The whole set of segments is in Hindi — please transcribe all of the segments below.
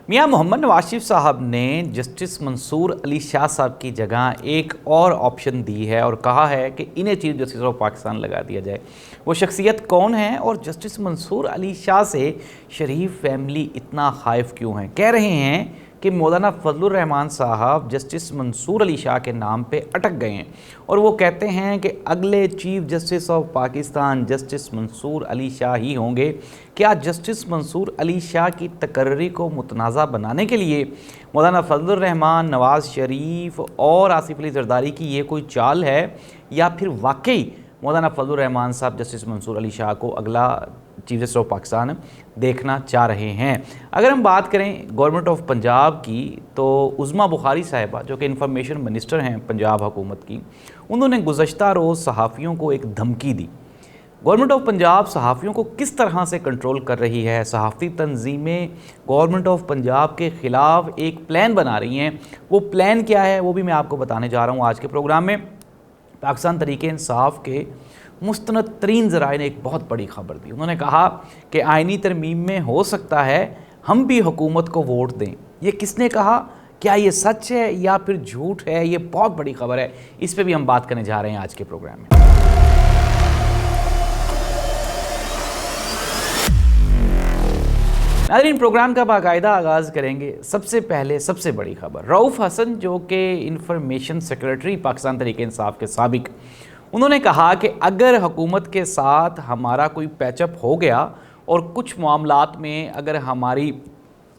मियां मोहम्मद नवाज शरीफ साहब ने जस्टिस मंसूर अली शाह साहब की जगह एक और ऑप्शन दी है और कहा है कि इन्हें चीफ जस्टिस ऑफ पाकिस्तान लगा दिया जाए। वो शख्सियत कौन है और जस्टिस मंसूर अली शाह से शरीफ फैमिली इतना खाइफ क्यों है? कह रहे हैं कि मौलाना फजलुर रहमान साहब जस्टिस मंसूर अली शाह के नाम पे अटक गए हैं और वो कहते हैं कि अगले chief justice of Pakistan justice Mansoor Ali Shah ही होंगे। क्या जस्टिस मंसूर अली शाह की तकर्री को मुतनाज़ा बनाने के लिए मौलाना फजलुर रहमान, नवाज़ शरीफ और आसिफ अली जरदारी की ये कोई चाल है या फिर वाकई मौलाना फजलुर रहमान साहब जस्टिस मंसूर अली शाह को अगला चीफ जस्टिस ऑफ पाकिस्तान देखना चाह रहे हैं? अगर हम बात करें गवर्नमेंट ऑफ पंजाब की तो उज़मा बुखारी साहिबा जो कि इंफॉर्मेशन मिनिस्टर हैं पंजाब हुकूमत की, उन्होंने गुज़श्ता रोज़ सहाफ़ियों को एक धमकी दी। गवर्नमेंट ऑफ पंजाब सहाफ़ियों को किस तरह से कंट्रोल कर रही है, सहाफ़ी तंजीमें गवर्नमेंट ऑफ पंजाब के ख़िलाफ़ एक प्लान बना रही हैं। वो प्लान क्या है वो भी मैं आपको बताने जा रहा हूँ आज के प्रोग्राम में। पाकिस्तान तहरीक इंसाफ के मुस्तनद तरीन ज़राए ने एक बहुत बड़ी खबर दी। उन्होंने कहा कि आइनी तरमीम में हो सकता है हम भी हुकूमत को वोट दें। ये किसने कहा? क्या ये सच है या फिर झूठ है? ये बहुत बड़ी खबर है, इस पे भी हम बात करने जा रहे हैं आज के प्रोग्राम में। नाज़रीन, प्रोग्राम का बाकायदा आगाज़ करेंगे। सबसे पहले सबसे बड़ी खबर, रऊफ़ हसन जो कि इंफॉर्मेशन सेक्रेटरी पाकिस्तान तहरीक इंसाफ के साबिक, उन्होंने कहा कि अगर हुकूमत के साथ हमारा कोई पैचअप हो गया और कुछ मामलात में अगर हमारी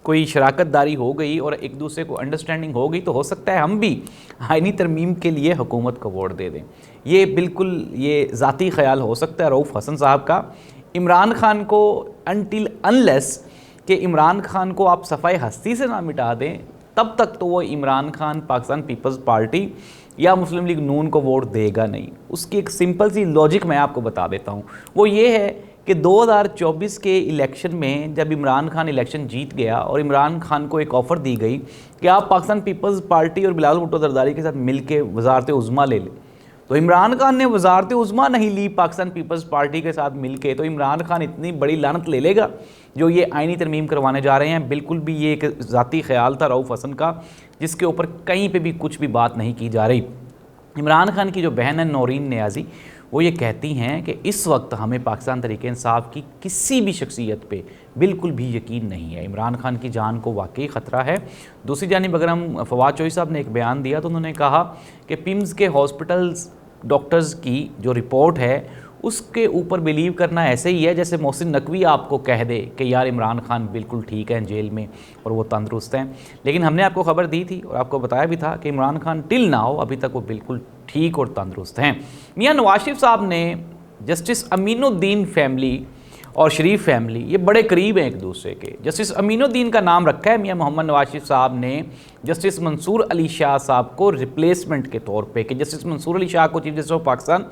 कोई शराकत दारी हो गई और एक दूसरे को अंडरस्टैंडिंग हो गई तो हो सकता है हम भी आइनी तरमीम के लिए हुकूमत को वोट दे दें। ये बिल्कुल ये ज़ाती ख्याल हो सकता है रऊफ़ हसन साहब का। इमरान खान को अनटिल अनलेस कि इमरान खान को आप सफ़ाई हस्ती से ना मिटा दें तब तक तो वो इमरान खान पाकिस्तान पीपल्स पार्टी या मुस्लिम लीग नून को वोट देगा नहीं। उसकी एक सिंपल सी लॉजिक मैं आपको बता देता हूँ। वो ये है कि 2024 के इलेक्शन में जब इमरान खान इलेक्शन जीत गया और इमरान खान को एक ऑफ़र दी गई कि आप पाकिस्तान पीपल्स पार्टी और बिलावल भुट्टो जरदारी के साथ मिल के वज़ारत उज़्मा ले लें, तो इमरान खान ने वज़ारत उज़्मा नहीं ली पाकिस्तान पीपल्स पार्टी के साथ मिल के। तो इमरान खान इतनी बड़ी लानत ले लेगा जो ये आइनी तरमीम करवाने जा रहे हैं। बिल्कुल भी ये एक ज़ाती ख्याल था रऊफ़ हसन का, जिसके ऊपर कहीं पे भी कुछ भी बात नहीं की जा रही। इमरान खान की जो बहन है नौरीन नियाज़ी, वो ये कहती हैं कि इस वक्त हमें पाकिस्तान तहरीक इंसाफ की किसी भी शख्सियत पे बिल्कुल भी यकीन नहीं है। इमरान खान की जान को वाकई ख़तरा है। दूसरी जानिब अगर हम फवाद चौधरी साहब ने एक बयान दिया तो उन्होंने कहा कि पिम्स के हॉस्पिटल्स डॉक्टर्स की जो रिपोर्ट है उसके ऊपर बिलीव करना ऐसे ही है जैसे मोहसिन नकवी आपको कह दे कि यार इमरान खान बिल्कुल ठीक है जेल में और वो तंदुरुस्त हैं। लेकिन हमने आपको खबर दी थी और आपको बताया भी था कि इमरान खान टिल नाउ अभी तक वो बिल्कुल ठीक और तंदुरुस्त हैं। मियां नवाज शरीफ साहब ने जस्टिस अमीनुद्दीन फैमिली और शरीफ फैमिली ये बड़े करीब हैं एक दूसरे के। जस्टिस अमीनुद्दीन का नाम रखा है मियां मोहम्मद नवाज शरीफ साहब ने जस्टिस मंसूर अली शाह साहब को रिप्लेसमेंट के तौर पे कि जस्टिस मंसूर अली शाह को चीफ जस्टिस ऑफ पाकिस्तान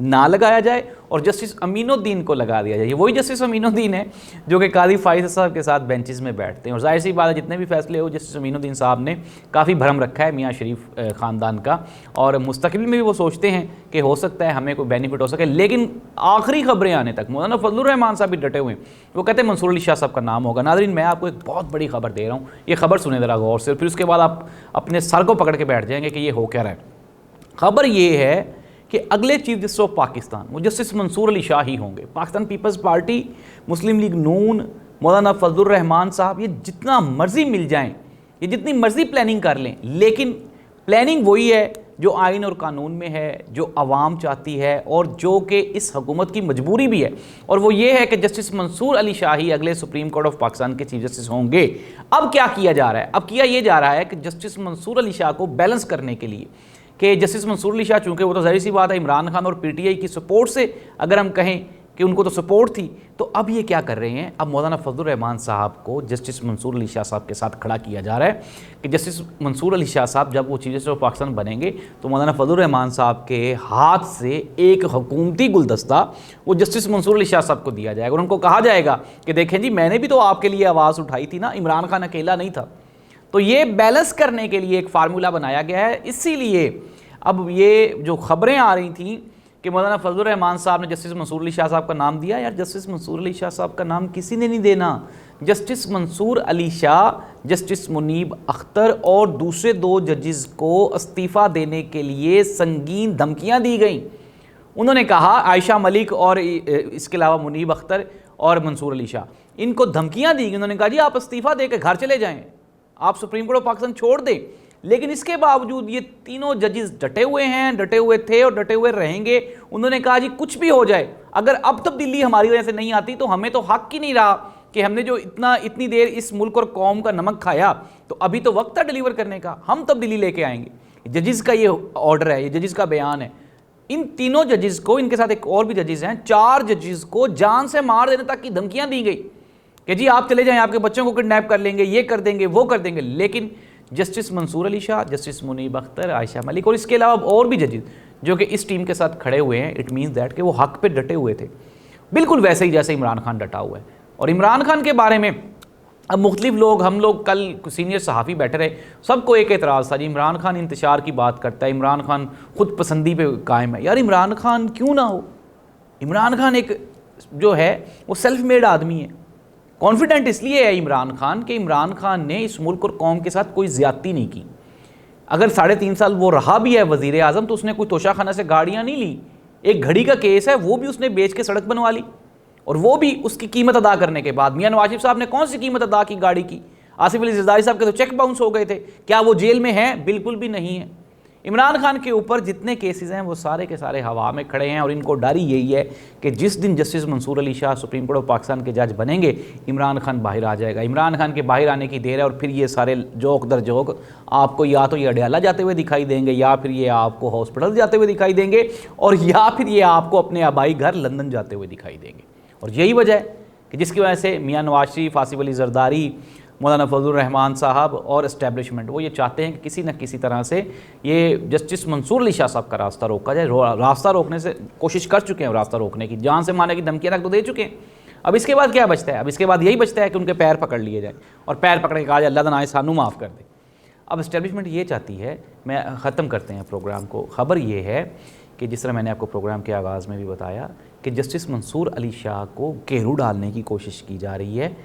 ना लगाया जाए और जस्टिस अमीनुद्दीन को लगा दिया जाए। ये वही जस्टिस अमीनुद्दीन है जो कि कादी फाइज साहब के साथ बेंचेस में बैठते हैं और जाहिर सी बात है जितने भी फैसले हो जस्टिस अमीनुद्दीन साहब ने काफ़ी भरम रखा है मियाँ शरीफ ख़ानदान का और मुस्तकबिल में भी वो सोचते हैं कि हो सकता है हमें कोई बेनिफिट हो सके। लेकिन आखिरी खबरें आने तक मौलाना फजलुर रहमान साहब भी डटे हुए हैं, वो कहते हैं मंसूर अली शाह साहब का नाम होगा। नाज़रीन, मैं आपको एक बहुत बड़ी खबर दे रहा हूँ, ये खबर सुने ज़रा गौर से, फिर उसके बाद आप अपने सर को पकड़ के बैठ जाएंगे कि ये हो क्या रहा है। खबर ये है कि अगले चीफ जस्टिस ऑफ पाकिस्तान वो जस्टिस मंसूर अली शाह ही होंगे। पाकिस्तान पीपल्स पार्टी, मुस्लिम लीग नून, मौलाना फजलुर रहमान साहब ये जितना मर्जी मिल जाएं, ये जितनी मर्जी प्लानिंग कर लें, लेकिन प्लानिंग वही है जो आइन और कानून में है, जो आवाम चाहती है और जो कि इस हुकूमत की मजबूरी भी है, और वो ये है कि जस्टिस मंसूर अली शाह ही अगले सुप्रीम कोर्ट ऑफ पाकिस्तान के चीफ जस्टिस होंगे। अब क्या किया जा रहा है? अब किया ये जा रहा है कि जस्टिस मंसूर अली शाह को बैलेंस करने के लिए कि जस्टिस मंसूर अली शाह चूँकि वो तो ज़ाहिर सी बात है इमरान खान और पीटीआई की सपोर्ट से अगर हम कहें कि उनको तो सपोर्ट थी, तो अब ये क्या कर रहे हैं, अब मौलाना फजलुर रहमान साहब को जस्टिस मंसूर अली शाह साहब के साथ खड़ा किया जा रहा है कि जस्टिस मंसूर अली शाह साहब जब वो चीफ जस्टिस ऑफ पाकिस्तान बनेंगे तो मौलाना फजलुर रहमान साहब के हाथ से एक हुकूमती गुलदस्ता वो जस्टिस मंसूर अली शाह साहब को दिया जाएगा और उनको कहा जाएगा कि देखें जी मैंने भी तो आपके लिए आवाज़ उठाई थी ना, इमरान खान अकेला नहीं था। तो ये बैलेंस करने के लिए एक फार्मूला बनाया गया है। इसीलिए अब ये जो खबरें आ रही थी कि मौलाना फजलुर रहमान साहब ने जस्टिस मंसूर अली शाह साहब का नाम दिया। यार जस्टिस मंसूर अली शाह साहब का नाम किसी ने नहीं देना। जस्टिस मंसूर अली शाह, जस्टिस मुनीब अख्तर और दूसरे 2 जजेस को इस्तीफ़ा देने के लिए संगीन धमकियां दी गई। उन्होंने कहा, आयशा मलिक और इसके अलावा मुनीब अख्तर और मंसूर अली शाह, इनको धमकियां दी गई। उन्होंने कहा जी आप इस्तीफ़ा देकर घर चले जाएं, आप सुप्रीम कोर्ट ऑफ पाकिस्तान छोड़ दें। लेकिन इसके बावजूद ये तीनों जजेस डटे हुए हैं, डटे हुए थे और डटे हुए रहेंगे। उन्होंने कहा जी कुछ भी हो जाए, अगर अब तब्दीली हमारी वजह से नहीं आती तो हमें तो हक ही नहीं रहा कि हमने जो इतनी देर इस मुल्क और कौम का नमक खाया, तो अभी तो वक्त था डिलीवर करने का, हम तब्दीली लेके आएंगे। जजेस का ये ऑर्डर है, ये जजेस का बयान है। इन तीनों जजेस को, इनके साथ एक और भी जजेस हैं, 4 जजेस को जान से मार देने तक की धमकियां दी गई कि जी आप चले जाएं, आपके बच्चों को किडनैप कर लेंगे, ये कर देंगे, वो कर देंगे। लेकिन जस्टिस मंसूर अली शाह, जस्टिस मुनीब अख्तर, आयशा मलिक और इसके अलावा और भी जजेस जो कि इस टीम के साथ खड़े हुए हैं, इट मीन्स दैट कि वो हक पे डटे हुए थे, बिल्कुल वैसे ही जैसे इमरान खान डटा हुआ है। और इमरान खान के बारे में अब मुख्तलिफ लोग, हम लोग कल सीनियर सहाफ़ी बैठे रहे, सबको एक एतराज़ था जी इमरान खान इंतशार की बात करता है, इमरान खान खुद पसंदी पे कायम है। यार इमरान खान क्यों ना हो, इमरान खान एक जो है वो सेल्फ मेड आदमी है। कॉन्फिडेंट इसलिए है इमरान खान कि इमरान खान ने इस मुल्क और कौम के साथ कोई ज़्यादती नहीं की। अगर 3.5 साल वो रहा भी है वज़ीर आज़म, तो उसने कोई तोशाखाना से गाड़ियाँ नहीं ली। एक घड़ी का केस है, वो भी उसने बेच के सड़क बनवा ली, और वो भी उसकी कीमत अदा करने के बाद। मियां नवाज शरीफ साहब ने कौन सी कीमत अदा की गाड़ी की? आसिफ अली ज़रदारी साहब के तो चेक बाउंस हो गए थे। क्या वो जेल में हैं? बिल्कुल भी नहीं है। इमरान खान के ऊपर जितने केसेस हैं वो सारे के सारे हवा में खड़े हैं, और इनको डर ही यही है कि जिस दिन justice Mansoor Ali Shah supreme court of Pakistan के जज बनेंगे, इमरान खान बाहर आ जाएगा। इमरान खान के बाहर आने की देर है, और फिर ये सारे जोक दर जोक आपको या तो ये अडयाला जाते हुए दिखाई देंगे, या फिर ये आपको हॉस्पिटल जाते हुए दिखाई देंगे, और या फिर ये आपको अपने आबाई घर लंदन जाते हुए दिखाई देंगे। और यही वजह है कि जिसकी वजह से मियां नवाज शरीफ, आसिफ अली ज़रदारी, मौलाना फजलुर रहमान साहब और इस्टेब्लिशमेंट वो ये चाहते हैं कि किसी न किसी तरह से ये जस्टिस मंसूर अली शाह साहब का रास्ता रोका जाए। रास्ता रोकने से कोशिश कर चुके हैं, रास्ता रोकने की, जान से मारने की धमकियाँ तक तो दे चुके हैं। अब इसके बाद क्या बचता है? अब इसके बाद यही बचता है कि उनके पैर पकड़ लिए जाए, और पैर पकड़ के कहा जाए अल्लाह ताला सानू माफ़ कर दे। अब इस्टेब्लिशमेंट ये चाहती है, मैं ख़त्म करते हैं प्रोग्राम को। ख़बर ये है कि जिस तरह मैंने आपको प्रोग्राम के आगाज़ में भी बताया कि जस्टिस मंसूर अली शाह को घेरू डालने की कोशिश की जा रही है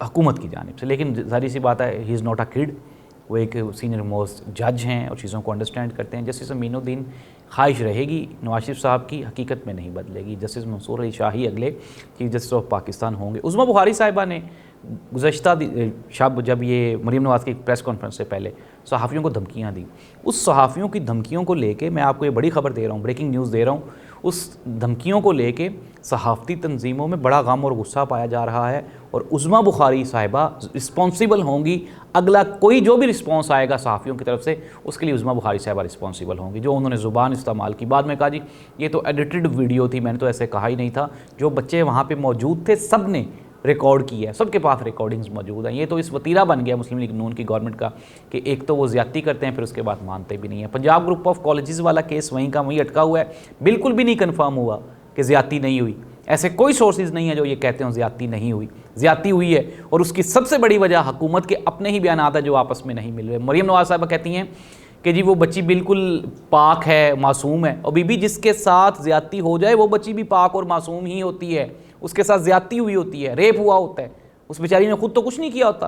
हुकूमत की जानिब से। लेकिन सारी सी बात है, he is not a kid, वो एक सीनियर मोस्ट जज हैं और चीज़ों को अंडरस्टैंड करते हैं। जस्टिस अमीनुद्दीन ख्वाहिश रहेगी नवाज शरीफ साहब की, हकीकत में नहीं बदलेगी। जस्टिस मंसूर अली शाह ही अगले चीफ जस्टिस ऑफ पाकिस्तान होंगे। उज़्मा बुखारी साहिबा ने गुज़श्ता शब, जब ये मरीम नवाज़ की प्रेस कॉन्फ्रेंस से पहले सहाफ़ियों को धमकियाँ दी, उस सहाफ़ियों की धमकियों को लेके मैं आपको ये बड़ी ख़बर दे रहा हूँ, ब्रेकिंग न्यूज़ दे रहा हूँ, उस धमकियों को लेके सहाफ़ती तंजीमों में बड़ा गम और गुस्सा पाया जा रहा है, और उज़्मा बुखारी साहिबा रिस्पॉन्सिबल होंगी। अगला कोई जो भी रिस्पॉन्स आएगा सहाफ़ियों की तरफ से, उसके लिए उज़्मा बुखारी साहिबा रिस्पॉन्सिबल होंगी। जो उन्होंने ज़ुबान इस्तेमाल की, बाद में कहा जी ये तो एडिटेड वीडियो थी, मैंने तो ऐसे कहा ही नहीं था। जो बच्चे वहाँ पर मौजूद थे सब ने रिकॉर्ड किया है, सबके पास रिकॉर्डिंग्स मौजूद हैं। ये तो इस वतीरा बन गया मुस्लिम लीग नून की गवर्नमेंट का कि एक तो वो ज़्यादती करते हैं, फिर उसके बाद मानते भी नहीं है। पंजाब ग्रुप ऑफ कॉलेजेस वाला केस वहीं का वहीं अटका हुआ है, बिल्कुल भी नहीं कन्फर्म हुआ कि ज़्यादती नहीं हुई। ऐसे कोई सोर्सेज नहीं है जो ये कहते हैं ज़्यादती नहीं हुई, ज़्यादती हुई है। और उसकी सबसे बड़ी वजह हुकूमत के अपने ही बयान आता है जो आपस में नहीं मिल रहे। मरीम नवाज साहबा कहती हैं कि जी वो बच्ची बिल्कुल पाक है, मासूम है, और बीबी जिसके साथ ज़्यादती हो जाए वो बच्ची भी पाक और मासूम ही होती है, उसके साथ ज़्यादती हुई होती है, रेप हुआ होता है, उस बेचारी ने खुद तो कुछ नहीं किया होता।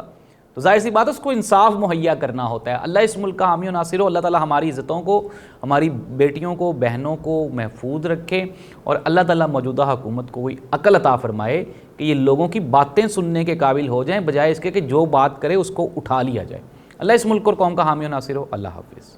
तो जाहिर सी बात है उसको इंसाफ मुहैया करना होता है। अल्लाह इस मुल्क का हामी और नासिर हो। अल्लाह ताला हमारी इज़्ज़तों को, हमारी बेटियों को, बहनों को महफूज रखे, और अल्लाह ताला मौजूदा हुकूमत को कोई अकल अता फरमाए कि ये लोगों की बातें सुनने के काबिल हो जाएं, बजाय इसके कि जो बात करे उसको उठा लिया जाए। अल्लाह इस मुल्क और कौम का हामी और नासिर हो। अल्लाह हाफ़िज़।